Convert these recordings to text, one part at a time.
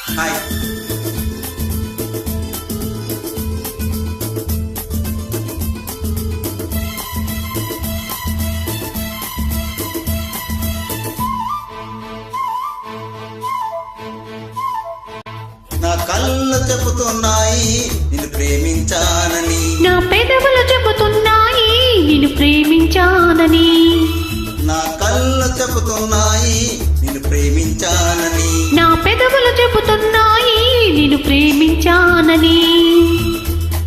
Hi. నా కళ్ళు చెబుతున్నాయి నిన్ను ప్రేమించానని, నా పెదవులు చెబుతున్నాయి నిన్ను ప్రేమించానని, నా కళ్ళు చెబుతున్నాయి నిన్ను ప్రేమించానని, నా పెదవులు చెబుతున్నాయి నిన్ను ప్రేమించానని.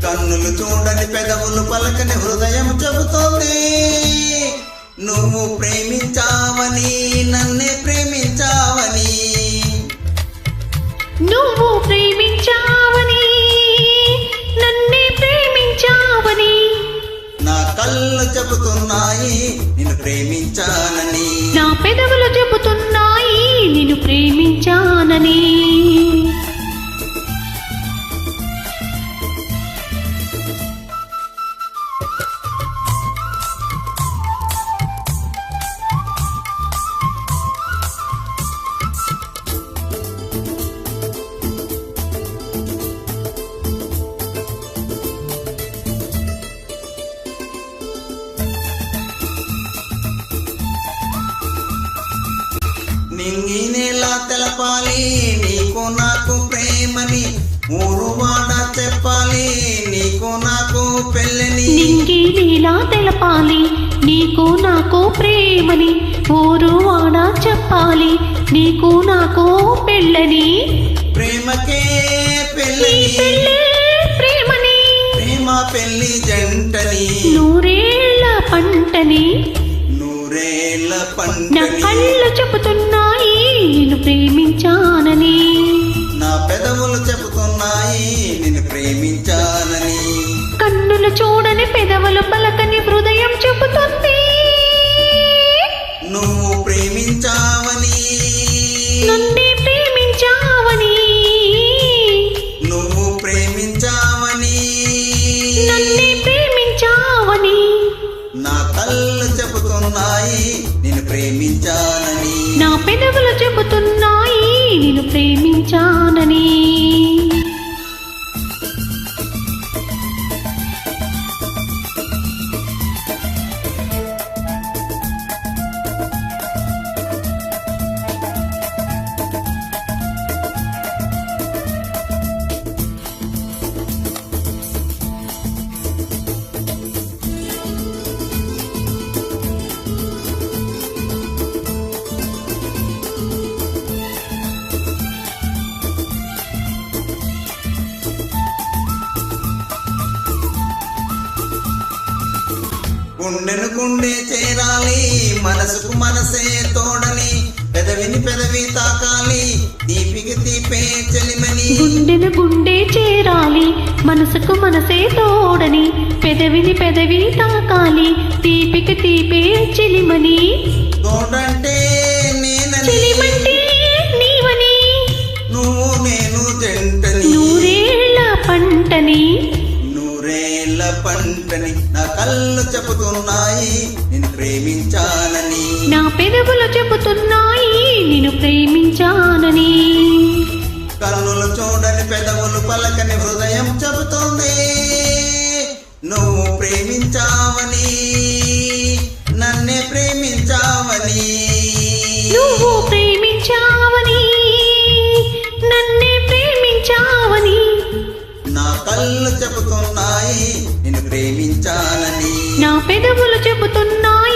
కన్నులు చూడని పెదవులు పలకని హృదయం చెబుతోంది నువ్వు ప్రేమించావని, నన్నే ప్రేమించావని. నువ్వు ప్రేమించావని, నన్నే ప్రేమించావని. నా కళ్ళు చెబుతున్నాయి నిన్ను ప్రేమించానని, నా పెదవులు చెబుతున్నాయి నిన్ను ప్రేమించానని. నింగినేలా తెలపాలి నీకు నాకు ప్రేమని, ఊరు వాడ చెప్పాలి నీకు నాకు పెళ్ళని. నింగి నీలా తెలపాలి నీకు నాకు ప్రేమని, ఊరు వాడ చెప్పాలి నీకు నాకు పెళ్ళని. ప్రేమకే నీ పెళ్ళని, పెళ్ళే ప్రేమని, ప్రేమ పెళ్లి జంటని, నూరేళ్ల పంటని. నూరేళ్ల నా పంటని. కళ్ళు చెబుతున్నాయి నిన్ను ప్రేమించానని, నా పెదవులు చెబుతున్నాయి నిన్ను ప్రేమించానని, కన్నులు చూడని పెదవులు పలకని హృదయం చెబుతుంది నువ్వు ప్రేమించావని, నన్నే ప్రేమించావని. నువ్వు ప్రేమించావని, నన్నే ప్రేమించావని. నా కళ్ళు చెబుతున్నాయి నిన్ను ప్రేమించానని, నా పెదవులు చెబుతున్నాయి నిన్ను ప్రేమించానని. గుండెను గుండె చేరాలి మనసుకు మనసే తోడని, పెదవిని పెదవి తాకాలి తీపికి తీపే చెలిమని. గుండెను గుండె చేరాలి మనసుకు మనసే తోడని, పెదవిని పెదవి తాకాలి తీపికి తీపే చెలిమని. తోడంటే నేనని, చెలిమంటే నీవని, నువ్వు నేను జంటని, నూరేళ్ల పంటని. నూరేళ్ల పంటని. నా కళ్ళు చెబుతున్నాయి నిన్ను ప్రేమించానని, నా పెదవులు చెబుతున్నాయి నిన్ను ప్రేమించానని. కన్నులు చూడని పెదవులు పలకని హృదయం చెబుతోంది నువ్వు ప్రేమించావని, నన్నే ప్రేమించావని. నువ్వు ప్రేమించావని, నన్నే ప్రేమించావని. నా కళ్ళు చెబుతున్నాయి నిన్ను ప్రేమించానని, నా పెదవులు చెబుతున్నాయి